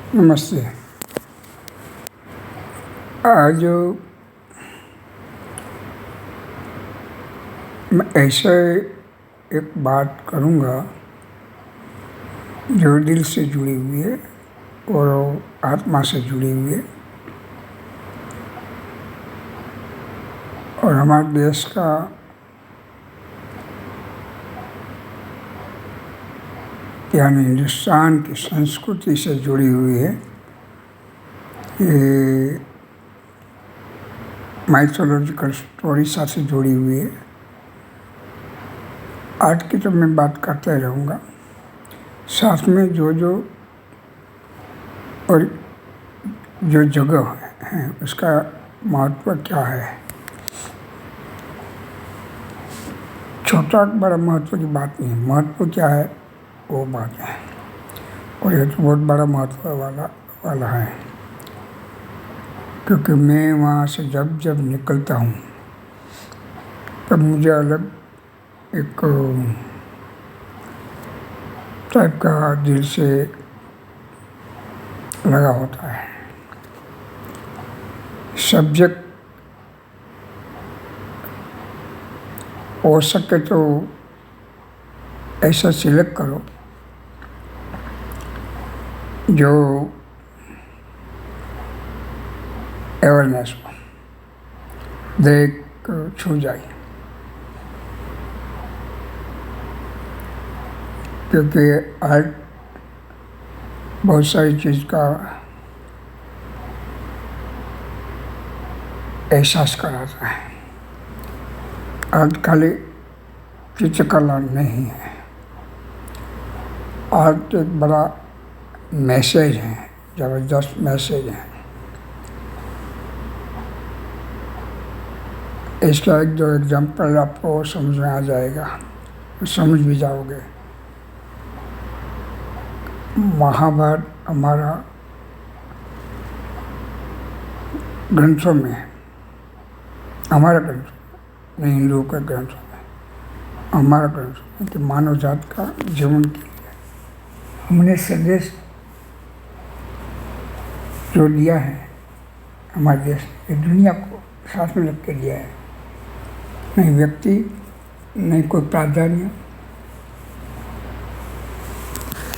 नमस्ते। आज मैं ऐसे एक बात करूँगा जो दिल से जुड़ी हुई है और आत्मा से जुड़ी हुई है और हमारे देश का यानी हिंदुस्तान की संस्कृति से जुड़ी हुई है। ये माइथोलॉजिकल स्टोरी से जुड़ी हुई है। आज की तो मैं बात करते रहूँगा, साथ में जो और जो जगह है उसका महत्व क्या है। छोटा बड़ा महत्व की बात नहीं है, महत्व क्या है वो बात है, और ये तो बहुत बड़ा महत्व वाला है, क्योंकि मैं वहाँ से जब निकलता हूँ तब मुझे अलग एक टाइप का दिल से लगा होता है। सब्जेक्ट हो सके तो ऐसा सिलेक्ट करो जो अवेयरनेस हो, देख छू जाए, क्योंकि आर्ट बहुत सारी चीज़ का एहसास कराता है। आर्ट खाली चित्रकला नहीं है, आर्ट एक बड़ा मैसेज है, ज़बरदस्त मैसेज है। इसका एक दो एग्जाम्पल आपको समझ में आ जाएगा, समझ भी जाओगे। महाभारत हमारा ग्रंथों में, हमारा ग्रंथ नहीं, हिंदुओं के ग्रंथों में, हमारा ग्रंथ कि मानव जात का जीवन के लिए हमने संदेश जो लिया है, हमारे देश ने दुनिया को साथ में रख के लिया है। नहीं व्यक्ति, नहीं कोई प्राधान्य,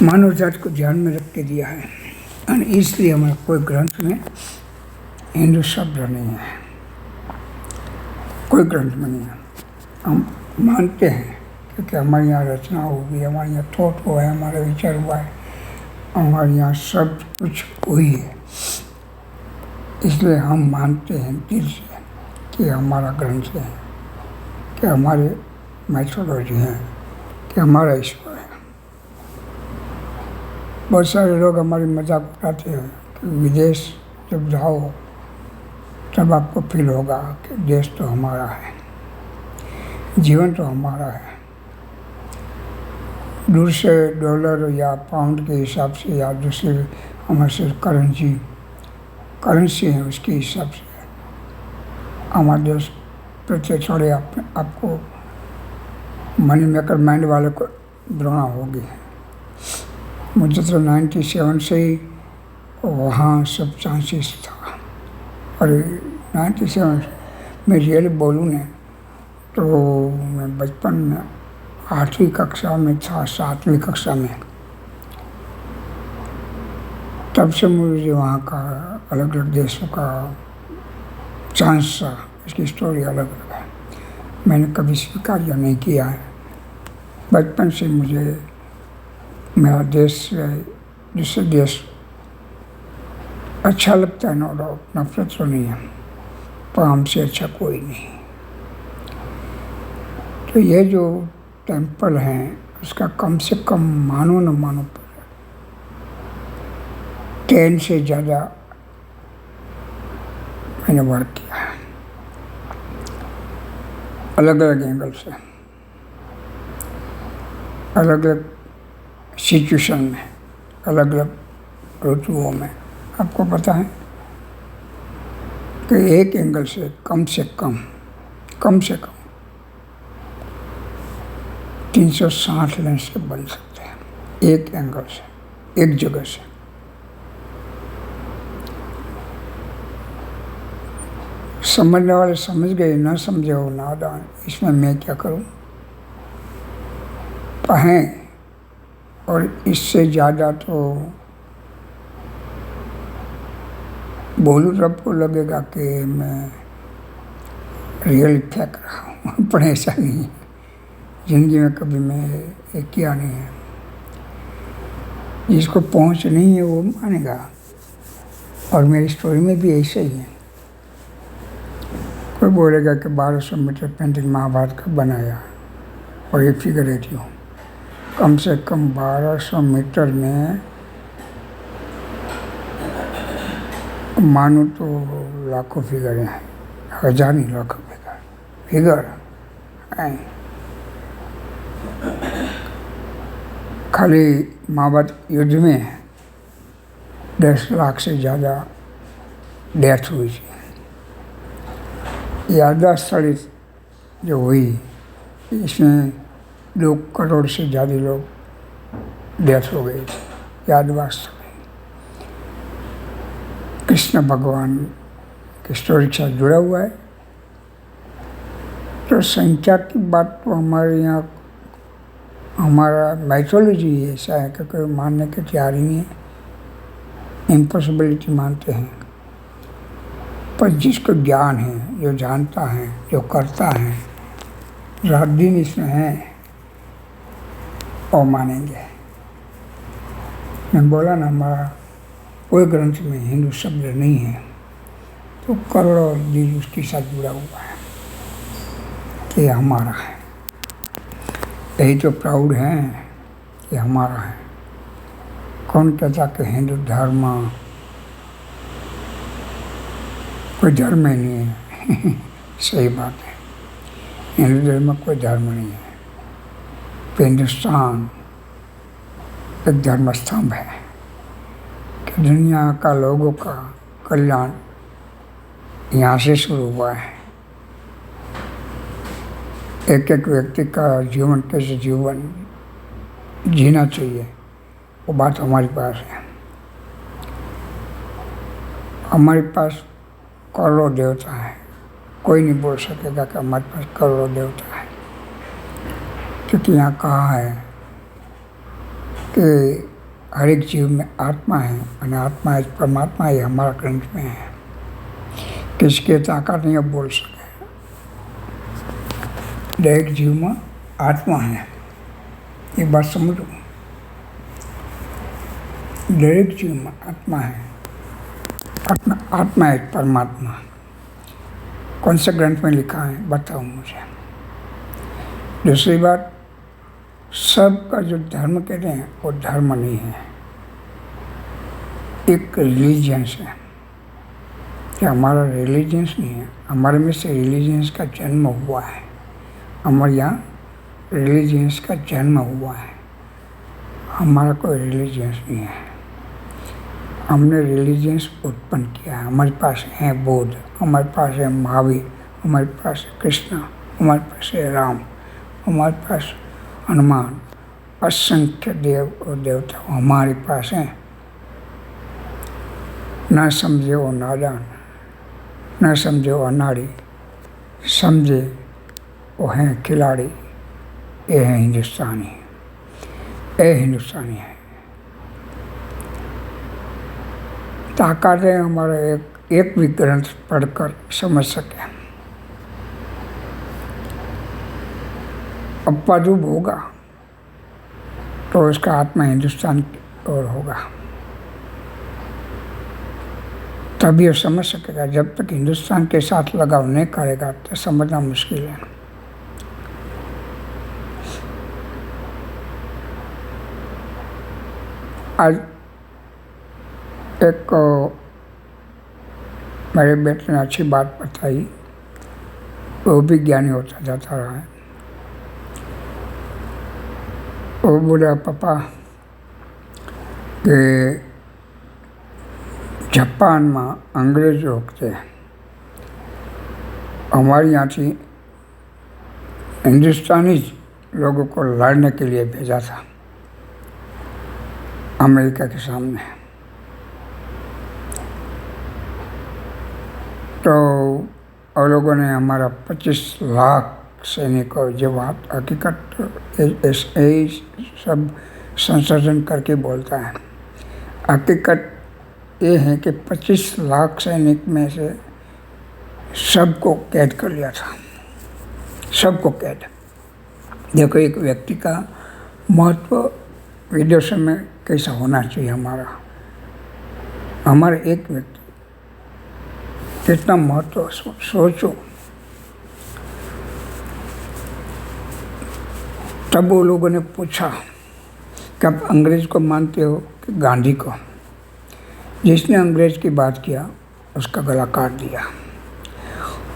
मानव जात को ध्यान में रख के दिया है। और इसलिए हमारे कोई ग्रंथ में हिंदू शब्द नहीं है, कोई ग्रंथ में नहीं है। हम मानते हैं क्योंकि हमारे यहाँ रचना होगी, हमारे यहाँ थॉट हुआ है, हमारा विचार हुआ है, हमारे यहाँ सब कुछ हुई है। इसलिए हम मानते हैं दिल से कि हमारा ग्रंथ है, कि हमारे माइथोलॉजी है, कि हमारा ईश्वर है। बहुत सारे लोग हमारी मजाक उड़ाते हैं कि विदेश जब जाओ तब आपको फील होगा कि देश तो हमारा है, जीवन तो हमारा है। दूर से डॉलर या पाउंड के हिसाब से या दूसरे हमारे से करेंसी है उसके हिसाब से हमारे देश प्रति थोड़े आपको मनी मेकर माइंड वाले को बनाना होगी। मुझे तो 97 से ही वहाँ सब चांसेस था, और 97 में रियली बोलूँ ने तो मैं बचपन में 8वीं कक्षा में था, 7वीं कक्षा में, तब से मुझे वहाँ का अलग अलग देशों का चांस था। इसकी स्टोरी अलग अलग है, मैंने कभी स्वीकार या नहीं किया है। बचपन से मुझे मेरा देश से दूसरे देश अच्छा लगता है, नो डाउट, नफरत तो नहीं है, पर हमसे अच्छा कोई नहीं। तो ये जो टेम्पल हैं उसका कम से कम मानो न मानो 10 से ज़्यादा मैंने वर्क किया है, अलग अलग एंगल से, अलग अलग सिचुएशन में, अलग अलग ऋतुओं में। आपको पता है कि एक एंगल से कम से कम 360 लेंस के बन सकते हैं, एक एंगल से, एक जगह से। समझने वाले समझ गए, न समझे हो नादान, इसमें मैं क्या करूं। कहें और इससे ज़्यादा तो बोलूँ तो आपको लगेगा कि मैं रियल फेंक रहा हूँ पर ऐसा नहीं है। ज़िंदगी में कभी मैं ये किया नहीं है। जिसको पहुँच नहीं है वो मानेगा, और मेरी स्टोरी में भी ऐसा ही है। कोई बोलेगा कि 1200 मीटर पेंटिंग महाभारत का बनाया, और ये फिगरेटिव हूँ। कम से कम 1200 मीटर में मानो तो लाखों फिगर हैं, हजार नहीं लाखों फिगर हैं। खाली महाभारत युद्ध में 10 लाख से ज़्यादा डेथ हुई थी। याददाश्त जो हुई इसमें 2 करोड़ से ज़्यादा लोग डेथ हो गई थी। याददाश्त कृष्ण भगवान की स्टोरी के साथ जुड़ा हुआ है। तो संख्या की बात तो हमारे यहाँ, हमारा माइथोलॉजी ऐसा है कि कोई मानने के तैयार ही नहीं है, इम्पॉसिबिलिटी मानते हैं। पर जिसको ज्ञान है, जो जानता है, जो करता है, रात दिन इसमें है, और मानेंगे। मैं बोला ना, हमारा कोई ग्रंथ में हिंदू शब्द नहीं है, तो करोड़ों दिल उसके साथ जुड़ा हुआ है कि हमारा है। यही तो प्राउड है कि हमारा है। कौन कहता कि हिंदू धर्म कोई धर्म ही नहीं है सही बात है, हिंदू धर्म में कोई धर्म नहीं है। तो हिंदुस्तान एक धर्म स्तंभ है कि दुनिया का लोगों का कल्याण यहाँ से शुरू हुआ है। एक एक व्यक्ति का जीवन कैसे जीवन जीना चाहिए, वो बात हमारे पास है। हमारे पास करोड़ों देवता है, कोई नहीं बोल सकेगा कि हमारे पास करोड़ों देवता है, क्योंकि यहाँ कहा है कि हर एक जीव में आत्मा है, और आत्मा है परमात्मा, ही हमारा ग्रंथ में है। किसके ताकत नहीं अब बोल सके। एक जीव में आत्मा है, ये बात समझो। दरेक जीव में आत्मा है, आत्मा है परमात्मा। कौन से ग्रंथ में लिखा है बताओ मुझे। दूसरी बात, सबका जो धर्म कहते हैं वो धर्म नहीं है, एक रिलीजियंस है। कि हमारा रिलीजियंस नहीं है, हमारे में से रिलीजियंस का जन्म हुआ है। हमारे यहाँ रिलीजियंस का जन्म हुआ है, हमारा कोई रिलीजियंस नहीं है। हमने रिलीजियंस उत्पन्न किया है। हमारे पास है बुद्ध, हमारे पास है महावीर, हमारे पास है कृष्ण, हमारे पास है राम, हमारे पास हनुमान, असंख्य देव और देवता हमारे पास हैं। न समझे वो नादान, न समझे वो अनाड़ी, समझे वो हैं खिलाड़ी। ये है हिंदुस्तानी, ये हिंदुस्तानी है। ताकत है हमारा एक भी ग्रंथ पढ़कर समझ सके। अपादुब होगा तो उसका आत्मा हिंदुस्तान की ओर होगा, तभी वो समझ सकेगा। जब तक हिंदुस्तान के साथ लगाव नहीं करेगा तो समझना मुश्किल है। आज एक मेरे बेटे ने अच्छी बात बताई, वो भी ज्ञानी होता जाता रहा है। वो बोला पापा कि जापान में अंग्रेज वखते हमारे यहाँ से हिंदुस्तानी लोगों को लड़ने के लिए भेजा था अमेरिका के सामने। तो और लोगों ने हमारा 25 लाख सैनिकों जो बात हकीकत सब संशोधन करके बोलता है। हकीकत ये है कि 25 लाख सैनिक में से सबको कैद कर लिया था, सबको कैद। देखो एक व्यक्ति का महत्व विदेशों में कैसा होना चाहिए। हमारा एक व्यक्ति कितना महत्व सोचो। तब वो लोगों ने पूछा कि आप अंग्रेज को मानते हो कि गांधी को? जिसने अंग्रेज की बात किया उसका गला काट दिया,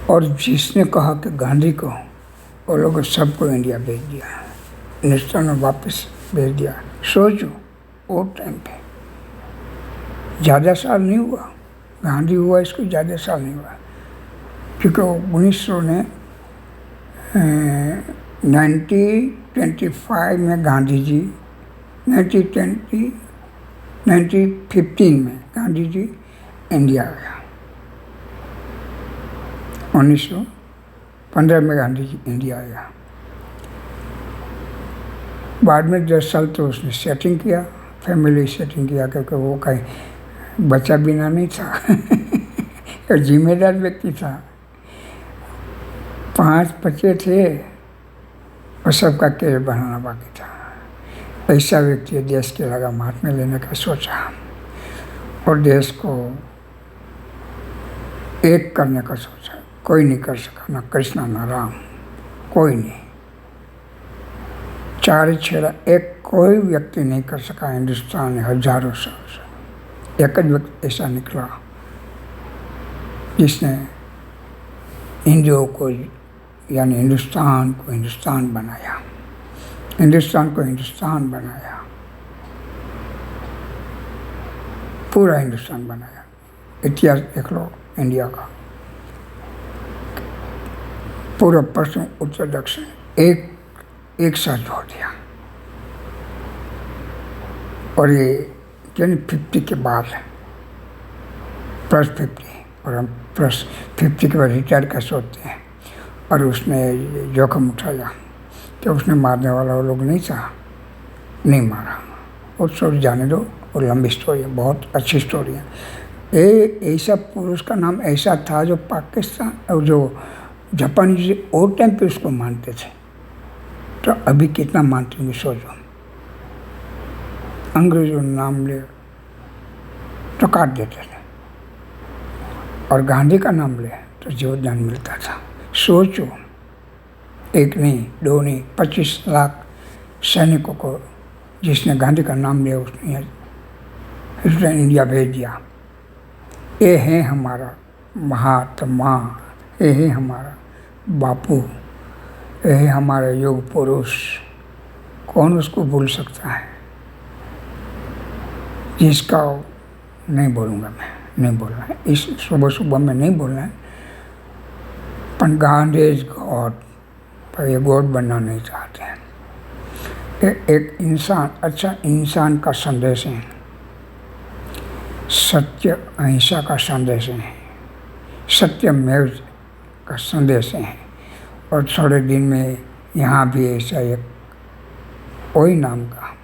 और जिसने कहा कि गांधी को, वो लोगों सबको इंडिया भेज दिया, हिंदुस्तान में वापस भेज दिया। सोचो वो टाइम पे ज़्यादा साल नहीं हुआ, गांधी हुआ इसको ज़्यादा साल नहीं हुआ, क्योंकि 1900 ने 1925 में गांधी जी 1915 में गांधी जी इंडिया आया। 1915 में गांधी जी इंडिया आया। बाद में 10 साल तो उसने सेटिंग किया, फैमिली सेटिंग किया, क्योंकि वो कहीं बच्चा बिना नहीं था और जिम्मेदार व्यक्ति था। 5 बच्चे थे और सबका कैरियर बनाना बाकी था। ऐसा व्यक्ति देश के लगाम हाथ में लेने का सोचा और देश को एक करने का सोचा। कोई नहीं कर सका, ना कृष्णा ना राम, कोई नहीं। 4 छेड़ा एक कोई व्यक्ति नहीं कर सका हिंदुस्तान में हजारों साल से। एक ही व्यक्ति ऐसा निकला जिसने हिंदुओं को यानी हिंदुस्तान को हिंदुस्तान बनाया, हिंदुस्तान को हिंदुस्तान बनाया, पूरा हिंदुस्तान बनाया। इतिहास देख लो इंडिया का, पूरा पश्चिम उत्तर दक्षिण एक साथ जोड़ दिया। और ये यानी 50 के बाद +50, और हम +50 के बाद रिटायर कर सोचते हैं। और उसने जोखिम उठाया कि उसने मारने वाला वो लोग नहीं था, नहीं मारा। वो स्टोरी जाने दो, वो लंबी स्टोरी है, बहुत अच्छी स्टोरी है। ऐसा पुरुष का नाम ऐसा था जो पाकिस्तान और जो जापानी और टाइम पे उसको मानते थे, तो अभी कितना मानते होंगे सोचो। अंग्रेजों ने नाम ले तो काट देते थे, और गांधी का नाम ले तो जीवदान मिलता था। सोचो, एक नहीं, 2 नहीं, 25 लाख सैनिकों को जिसने गांधी का नाम लिया उसने इंडिया भेज दिया। ये है हमारा महात्मा, ये है हमारा बापू, ये है हमारा योग पुरुष। कौन उसको भूल सकता है? जिसका नहीं बोलूँगा मैं, नहीं बोलना है इस सुबह में, नहीं बोलना है। पर गांधी इज गॉड, पर ये गॉड बनना नहीं चाहते हैं। एक इंसान, अच्छा इंसान का संदेश है, सत्य अहिंसा का संदेश है, सत्यमेव का संदेश है। और थोड़े दिन में यहाँ भी ऐसा एक कोई नाम का,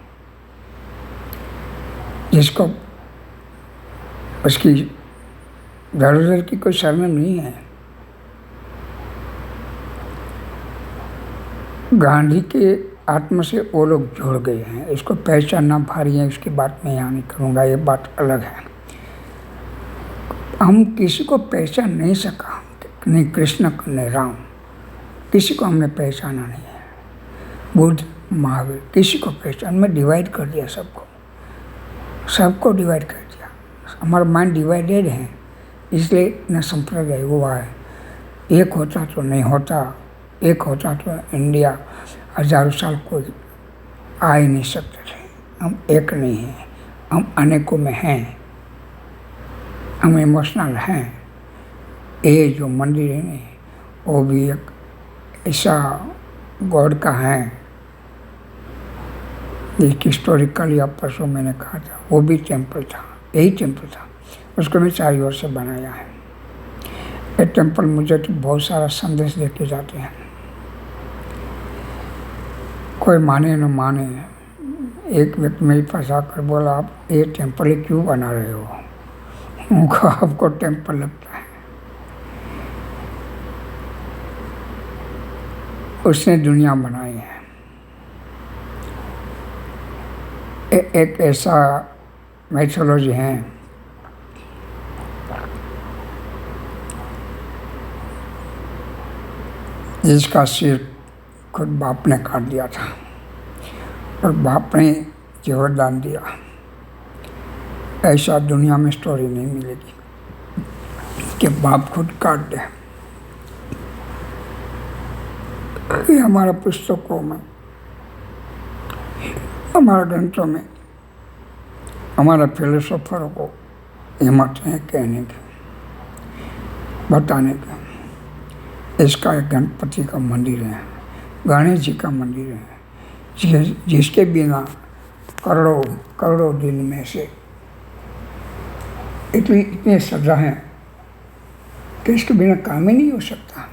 जिसको उसकी धड़ की कोई शर्म नहीं है। गांधी के आत्मा से वो लोग जुड़ गए हैं, इसको पहचानना भारी है। इसकी बात मैं यहाँ नहीं करूँगा, ये बात अलग है। हम किसी को पहचान नहीं सका, नहीं कृष्ण नहीं राम, किसी को हमने पहचाना नहीं है। बुद्ध महावीर, किसी को पहचान में डिवाइड कर दिया, सबको डिवाइड कर दिया। हमारा माइंड डिवाइडेड है, इसलिए न संप्रदाय हुआ है। एक होता तो नहीं होता, एक होता तो इंडिया हजारों साल कोई आ ही नहीं सकते थे। हम एक नहीं हैं, हम अनेकों में हैं, हम इमोशनल हैं। ये जो मंदिर है ना, वो भी एक ऐसा गॉड का है। एक हिस्टोरिकल या परसों मैंने कहा था, वो भी टेम्पल था, यही टेम्पल था, उसको मैं 4 ओर से बनाया है। ये टेम्पल मुझे तो बहुत सारा संदेश देके जाते हैं, कोई माने न माने। एक व्यक्ति मेरे पास आकर बोला, आप ये टेम्पल क्यों बना रहे हो? उनका आपको टेम्पल लगता है। उसने दुनिया बनाई है। एक ऐसा मैथोलॉजी है, जिसका सिर खुद बाप ने काट दिया था और बाप ने जहर दान दिया। ऐसा दुनिया में स्टोरी नहीं मिलेगी कि बाप खुद काट दे। ये हमारा पुस्तकों में, हमारे ग्रंथों में, हमारा फिलोसोफर को हिम्मत है कहने की, बताने का। इसका एक गणपति का मंदिर है, गणेश जी का मंदिर है, जिसके बिना करोड़ों दिन में से इतनी श्रद्धा है कि इसके बिना काम ही नहीं हो सकता।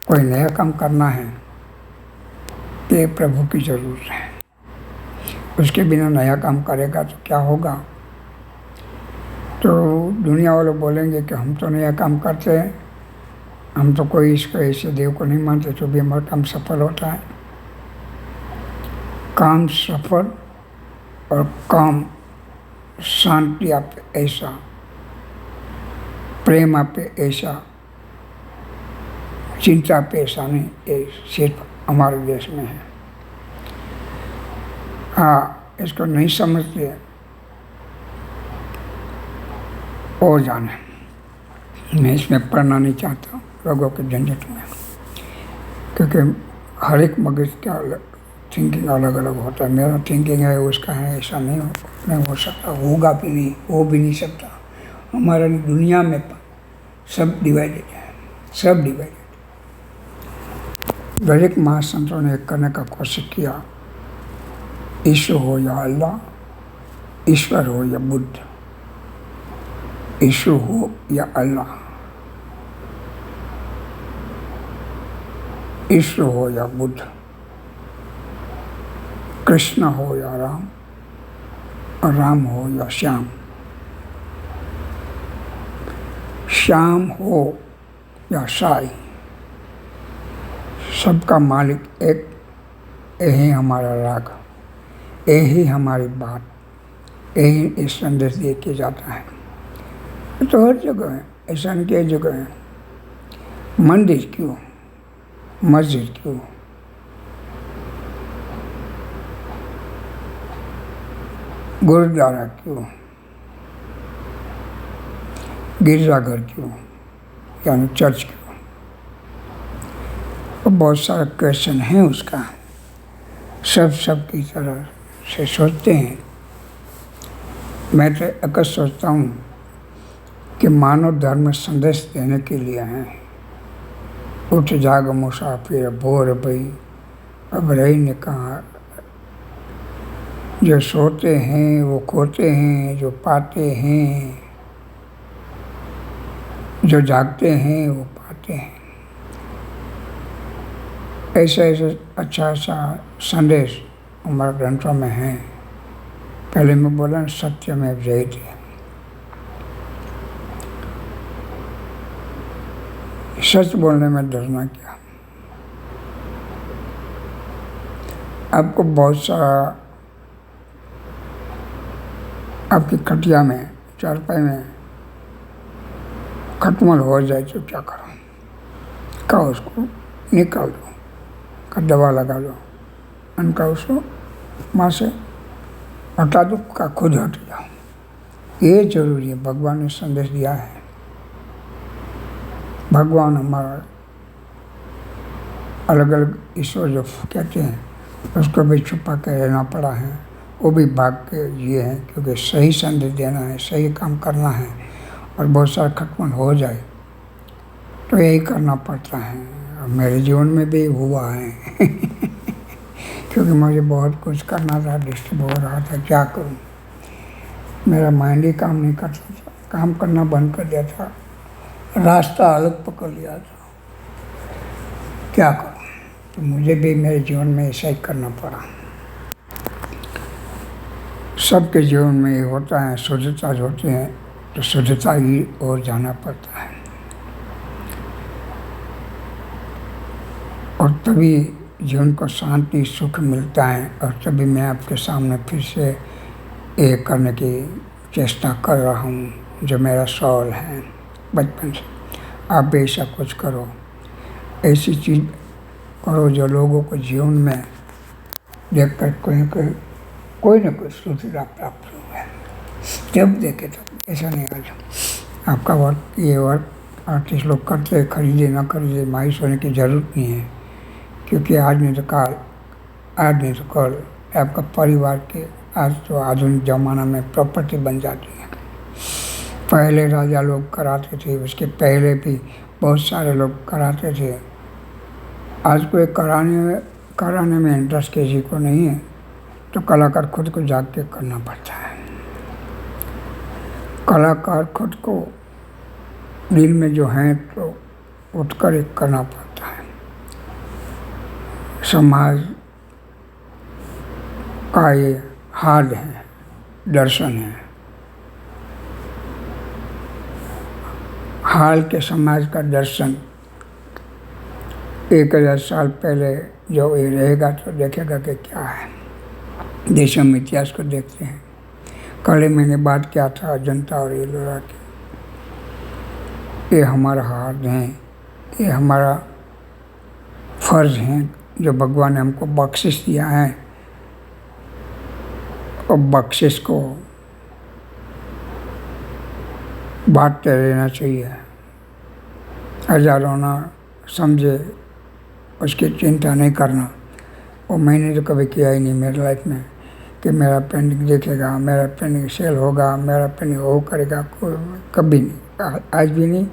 कोई नया काम करना है तो ये प्रभु की जरूरत है। उसके बिना नया काम करेगा तो क्या होगा? तो दुनिया वाले बोलेंगे कि हम तो नया काम करते हैं, हम तो कोई इसको ऐसे देव को नहीं मानते, तो भी हमारा काम सफल होता है। काम सफल और काम शांति आप ऐसा, प्रेम आप ऐसा, चिंता पे ऐसा नहीं, ये सिर्फ हमारे देश में है। हाँ, इसको नहीं समझते और जाने। मैं इसमें पढ़ना नहीं चाहता लोगों के झंझट में, क्योंकि हर एक मगज का थिंकिंग अलग अलग होता है। मेरा थिंकिंग है, उसका है, ऐसा नहीं हो सकता, होगा भी नहीं, हो भी नहीं सकता। हमारा दुनिया में सब डिवाइडेड है, सब डिवाइडेड। दरेक महासंतों ने एक करने का कोशिश किया, ईश्वर हो या अल्लाह, ईश्वर हो या बुद्ध, ईश्वर हो या अल्लाह, ईश्वर हो या बुद्ध, कृष्ण हो या राम, और राम हो या श्याम, श्याम हो या साई, सबका मालिक एक। यही हमारा राग, यही हमारी बात, यही इस संदेश दे के जाता है। तो हर जगह है, ऐसा नहीं कि एक जगह है। मंदिर क्यों, मस्जिद क्यों, गुरुद्वारा क्यों, गिरजाघर क्यों, यानी चर्च क्यों? तो बहुत सारा क्वेश्चन है उसका। सब की तरह से सोचते हैं। मैं तो अक्सर सोचता हूँ कि मानव धर्म संदेश देने के लिए हैं। उठ जाग मुसाफिर भोर भई, अब रही ने कहा। जो सोते हैं वो खोते हैं, जो पाते हैं, जो जागते हैं वो पाते हैं। ऐसा अच्छा संदेश हमारे ग्रंथों में है। पहले मैं बोला सत्य में जयते, सच बोलने में डरना क्या। आपको बहुत सारा आपकी खटिया में, चारपाई में खटमल हो जाए तो क्या करो? का उसको निकाल दो, का दवा लगा दो, उनका उसको वहाँ से हटा दो, का खुद हट जाओ। ये जरूरी है। भगवान ने संदेश दिया है। भगवान हमारा अलग अलग ईश्वर जो कहते हैं, उसको भी छुपा के रहना पड़ा है। वो भी भाग के ये है, क्योंकि सही संदेश देना है, सही काम करना है। और बहुत सारा खटमल हो जाए तो यही करना पड़ता है। मेरे जीवन में भी हुआ है क्योंकि मुझे बहुत कुछ करना था, डिस्टर्ब हो रहा था, क्या करूं। मेरा माइंड ही काम नहीं करता था, काम करना बंद कर दिया था। रास्ता अलग पकड़ लिया था। क्या करूं, तो मुझे भी मेरे जीवन में ऐसा ही करना पड़ा। सबके जीवन में ये होता है, शुद्धता होती है तो शुद्धता ही ओर जाना पड़ता है, और तभी जीवन को शांति सुख मिलता है। और तभी मैं आपके सामने फिर से ये करने की चेष्टा कर रहा हूँ जो मेरा सवाल है बचपन से। आप भी ऐसा कुछ करो, ऐसी चीज़ करो जो लोगों को जीवन में देख कर कोई न कोई सुविधा प्राप्त हुआ। जब देखे तब ऐसा नहीं आज आपका वर्क, ये वर्क आर्टिस्ट लोग करते, खरीदे ना खरीदे मायूस होने की ज़रूरत नहीं है, क्योंकि आज नहीं तो कल, आज नहीं तो कल आपका परिवार के आज तो आधुनिक ज़माना में प्रॉपर्टी बन जाती है। पहले राजा लोग कराते थे, उसके पहले भी बहुत सारे लोग कराते थे। आज कोई कराने में इंटरेस्ट किसी को नहीं है, तो कलाकार खुद को जाग के करना पड़ता है। कलाकार खुद को दिल में जो है तो उठकर एक करना पड़ता है। समाज का ये हाल है, दर्शन है। हाल के समाज का दर्शन 1000 साल पहले जो ये रहेगा तो देखेगा कि क्या है। देशों में इतिहास को देखते हैं। कल मैंने बात किया था जनता और एलोरा की। ये हमारा हाल है, ये हमारा फर्ज है जो भगवान ने हमको बख्शिश दिया है, और बख्शिश को बांटते रहना चाहिए। हजारों ना समझे उसकी चिंता नहीं करना। और मैंने तो कभी किया ही नहीं मेरी लाइफ में कि मेरा पेंटिंग देखेगा, मेरा पेंटिंग सेल होगा, मेरा पेंटिंग वो करेगा, कभी नहीं, आज भी नहीं।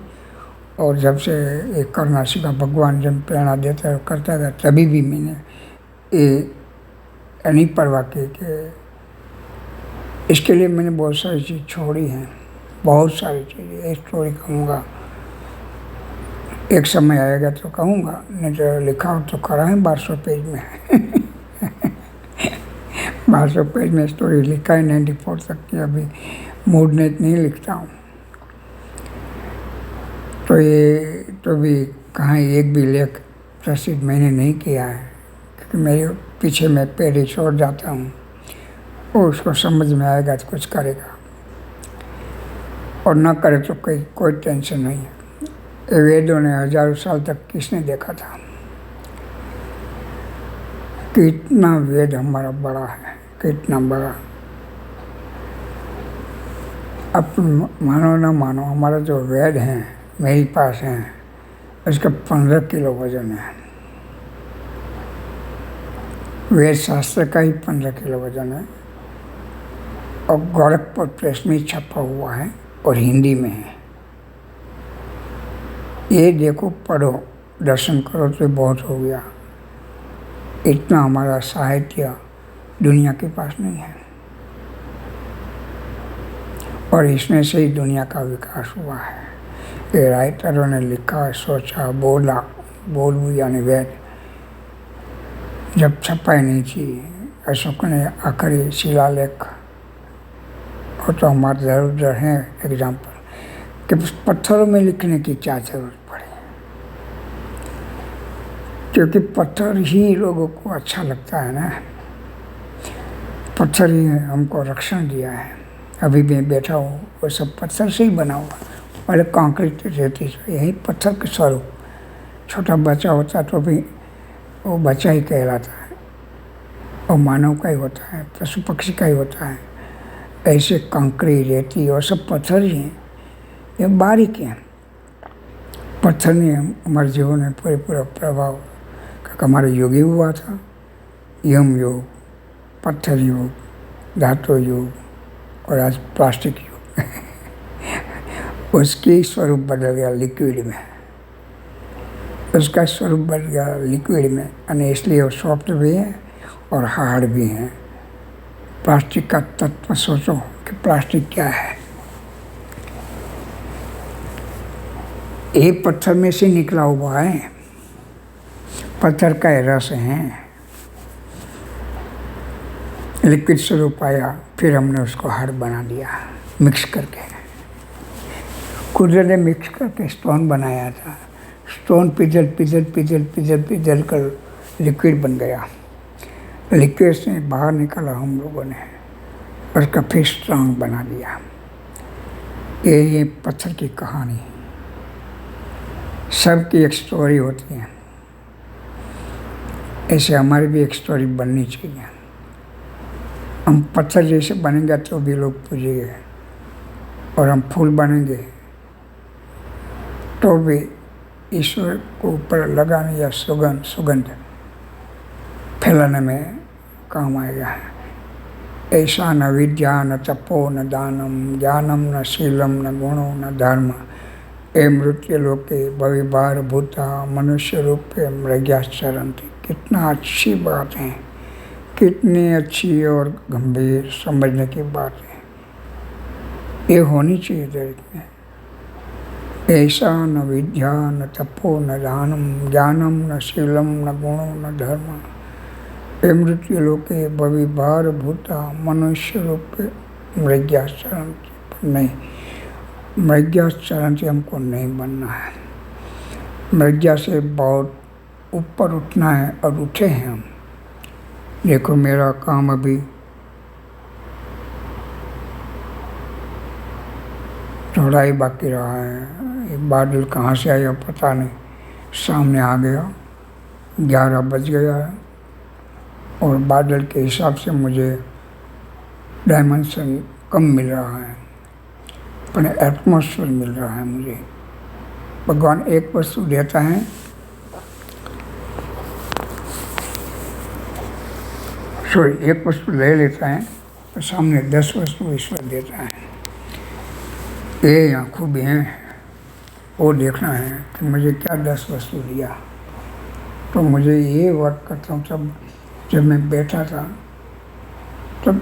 और जब से ये करना सीखा, भगवान जब प्रेरणा देता है करता था, तभी भी मैंने ये नहीं परवाह की कि इसके लिए मैंने बहुत सारी चीज़ छोड़ी हैं, बहुत सारी चीज़ें। एक स्टोरी कहूँगा, एक समय आएगा तो कहूँगा, नहीं तो लिखा हो तो करा है 1200 पेज में 1200 पेज में स्टोरी लिखा है 94 तक की। अभी मूड ने नहीं लिखता हूँ, तो ये तो भी कहाँ एक भी लेख प्रसिद्ध मैंने नहीं किया है, क्योंकि मेरे पीछे मैं पेड़ छोड़ जाता हूँ। वो उसको समझ में आएगा तो कुछ करेगा, और ना करे तो कोई टेंशन नहीं है। वेदों ने हजारों साल तक किसने देखा था? कितना वेद हमारा बड़ा है, कितना बड़ा। अब मानो ना मानो, हमारा जो वेद है मेरे पास है, उसका 15 किलो वजन है। वेद शास्त्र का ही 15 किलो वजन है, और गोरखपुर प्रेस में छपा हुआ है और हिंदी में है। ये देखो, पढ़ो, दर्शन करो तो बहुत हो गया। इतना हमारा साहित्य दुनिया के पास नहीं है, और इसमें से ही दुनिया का विकास हुआ है। ये राइटरों ने लिखा, सोचा, बोल यानी वेद जब छपाई नहीं थी, अशोक ने आखिरी शिलालेख, और तो हमारे ज़रूर है एग्जाम्पल कि पत्थरों में लिखने की क्या जरूरत पड़ी, क्योंकि पत्थर ही लोगों को अच्छा लगता है ना। पत्थर ही हमको रक्षण दिया है। अभी मैं बैठा हूँ वो सब पत्थर से ही बना हुआ। पहले कंक्रीट रहती थी, यही पत्थर के स्वरूप। छोटा बच्चा होता तो भी वो बच्चा ही कहलाता है, और मानव का ही होता है, पशु पक्षी का ही होता है। ऐसे कंकड़ी, रेती और सब पत्थर ही हैं। ये बारीक हैं। पत्थर ने हमारे जीवन में पूरा प्रभाव, क्योंकि हमारा युग ही हुआ था, यम युग, पत्थर युग, धातु युग, और आज प्लास्टिक युग उसकी स्वरूप बदल गया लिक्विड में, उसका स्वरूप बदल गया लिक्विड में, यानी इसलिए वो सॉफ्ट भी है और हार्ड भी है। प्लास्टिक का तत्व सोचो कि प्लास्टिक क्या है। ये पत्थर में से निकला हुआ है, पत्थर का रस है, लिक्विड स्वरूप आया, फिर हमने उसको हार्ड बना दिया मिक्स करके। कुदरत ने मिक्स करके स्टोन बनाया था। स्टोन पिघल कर लिक्विड बन गया। लिक्विड से बाहर निकाला हम लोगों ने, उसका फिर स्ट्रांग बना दिया। ये पत्थर की कहानी, सबकी एक स्टोरी होती है। ऐसे हमारी भी एक स्टोरी बननी चाहिए। हम पत्थर जैसे बनेंगे तो भी लोग पूजेंगे, और हम फूल बनेंगे तो भी ईश्वर को ऊपर लगाने या सुगंध फैलाने में काम आएगा। ऐसा न विद्या न तपो न दानम ज्ञानम न शीलम न गुणो न धर्म ए मृत्यु लोके भविभार भूता मनुष्य रूपे मृग्याचरन्ति। कितना अच्छी बात है, कितनी अच्छी और गंभीर समझने की बात है। ये होनी चाहिए जगत में। ऐसा न विद्या न तपो न दानम ज्ञानम न शीलम न गुणो न धर्म ए मृत्यु लोके भविभार भूता मनुष्य रूपे मृग्याचरन्ति। नहीं, मृग्याचरण से हमको नहीं बनना है। मृग्या से बहुत ऊपर उठना है, और उठे हैं हम। देखो मेरा काम अभी थोड़ा ही बाकी रहा है। ये बादल कहाँ से आया पता नहीं, सामने आ गया, 11 बज गया है, और बादल के हिसाब से मुझे डायमेंशन कम मिल रहा है, पर एटमॉस्फेयर मिल रहा है मुझे। भगवान एक वस्तु देता है, एक वस्तु ले लेता है, तो सामने 10 वस्तु ईश्वर देता है। ये यहाँ खूबी है, वो देखना है कि मुझे क्या 10 वस्तु दिया। तो मुझे ये वर्क करता हूँ। सब जब मैं बैठा था तब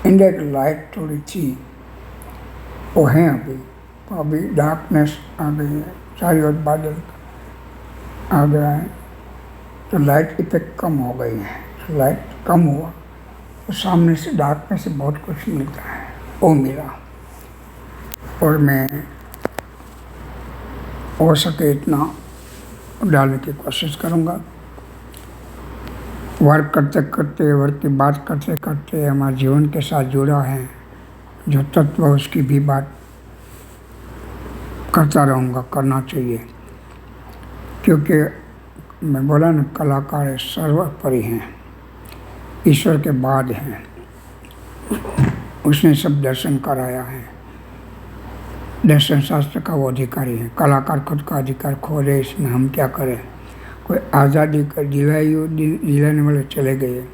इंडिया की लाइट थोड़ी थी, वो है अभी, तो अभी डार्कनेस आ गई है, चारों ओर बादल आ गया है, तो लाइट इफेक्ट कम हो गई है। तो लाइट कम हुआ तो सामने से डार्कनेस से बहुत कुछ मिलता है, वो मिला। और मैं हो सके इतना डालने की कोशिश करूँगा। वर्क करते करते, वर्क की बात करते करते हमारे जीवन के साथ जुड़ा है जो तत्व, उसकी भी बात करता रहूँगा, करना चाहिए। क्योंकि मैं बोला ना, कलाकार सर्वोपरि हैं, ईश्वर के बाद हैं। उसने सब दर्शन कराया है, दर्शन शास्त्र का वो अधिकारी है। कलाकार खुद का अधिकार खो दे, इसमें हम क्या करें। कोई आज़ादी का दिलाने वाले चले गए,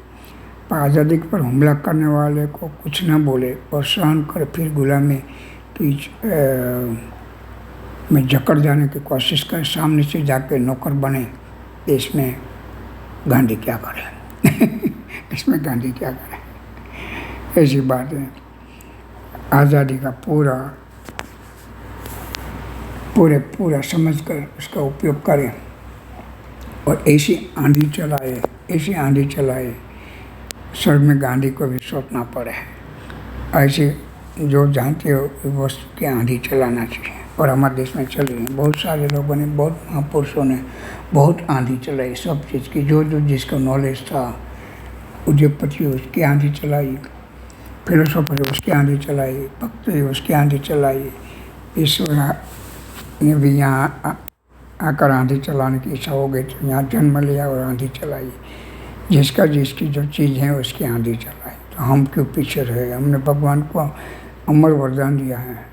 पर आज़ादी पर हमला करने वाले को कुछ न बोले और सहन कर फिर गुलामी की में जकड़ जाने की कोशिश करे, सामने से जाके नौकर बने। इसमें गांधी क्या करे इसमें गांधी क्या करे। ऐसी बात है। आज़ादी का पूरा समझ कर उसका उपयोग करें, और ऐसी आंधी चलाए स्वर्ग में गांधी को भी सोचना पड़े। ऐसे जो जानते हो वस्तु की आंधी चलाना चाहिए, और हमारे देश में चल रही है। बहुत सारे लोगों ने, बहुत महापुरुषों ने बहुत आंधी चलाई सब चीज़ की। जो जिसका नॉलेज था, उद्योगपति उसकी आंधी चलाई, फिलोसोफर उसकी आंधी चलाई, भक्त उसकी आंधी चलाई। ईश्वर ने भी यहाँ आकर आंधी चलाने की इच्छा हो गई तो यहाँ जन्म लिया और आंधी चलाई। जिसकी जो चीज़ है उसकी आंधी चलाई। तो हम क्यों पीछे रहे। हमने भगवान को अमर वरदान दिया है,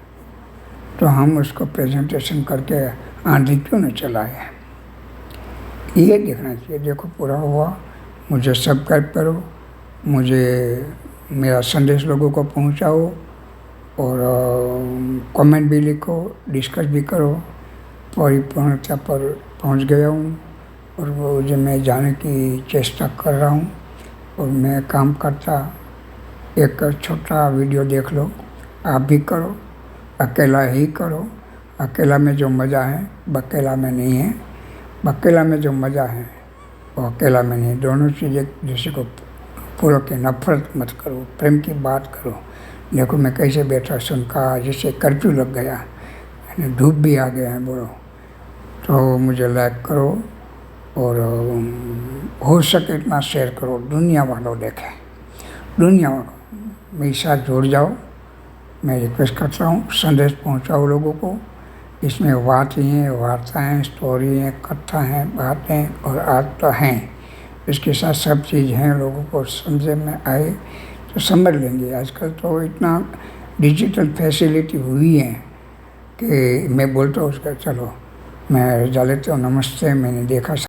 तो हम उसको प्रेजेंटेशन करके आंधी क्यों न चलाए। ये देखना चाहिए। देखो पूरा हुआ, मुझे सब्सक्राइब करो, मुझे मेरा संदेश लोगों को पहुंचाओ, और कमेंट भी लिखो, डिस्कस भी करो। परिपूर्णता पर पहुंच गया हूँ, और वो जो मैं जाने की चेष्टा कर रहा हूँ। और मैं काम करता, एक छोटा वीडियो देख लो, आप भी करो, अकेला ही करो, अकेला में जो मज़ा है बकेला में नहीं है, बकेला में जो मज़ा है वो अकेला में नहीं। दोनों चीज़ें दूसरे को पूरक है। नफरत मत करो, प्रेम की बात करो। देखो मैं कैसे बैठा सुनका, जैसे कर्फ्यू लग गया, यानी धूप भी आ गया है बोलो, तो मुझे लाइक करो और हो सके इतना शेयर करो, दुनिया वालों देखें, दुनिया वालों मेरे साथ जुड़ जाओ। मैं रिक्वेस्ट करता हूँ, संदेश पहुँचाओ लोगों को। इसमें वार्ताएँ वार्ताएँ, स्टोरी हैं, कथा हैं, बातें और आत्मा हैं। इसके साथ सब चीज़ हैं, लोगों को समझ में आए तो समझ लेंगे। आजकल तो इतना डिजिटल फैसिलिटी हुई है कि मैं बोलता हूँ उसका चलो मैं जा लेता हूँ, नमस्ते, मैंने देखा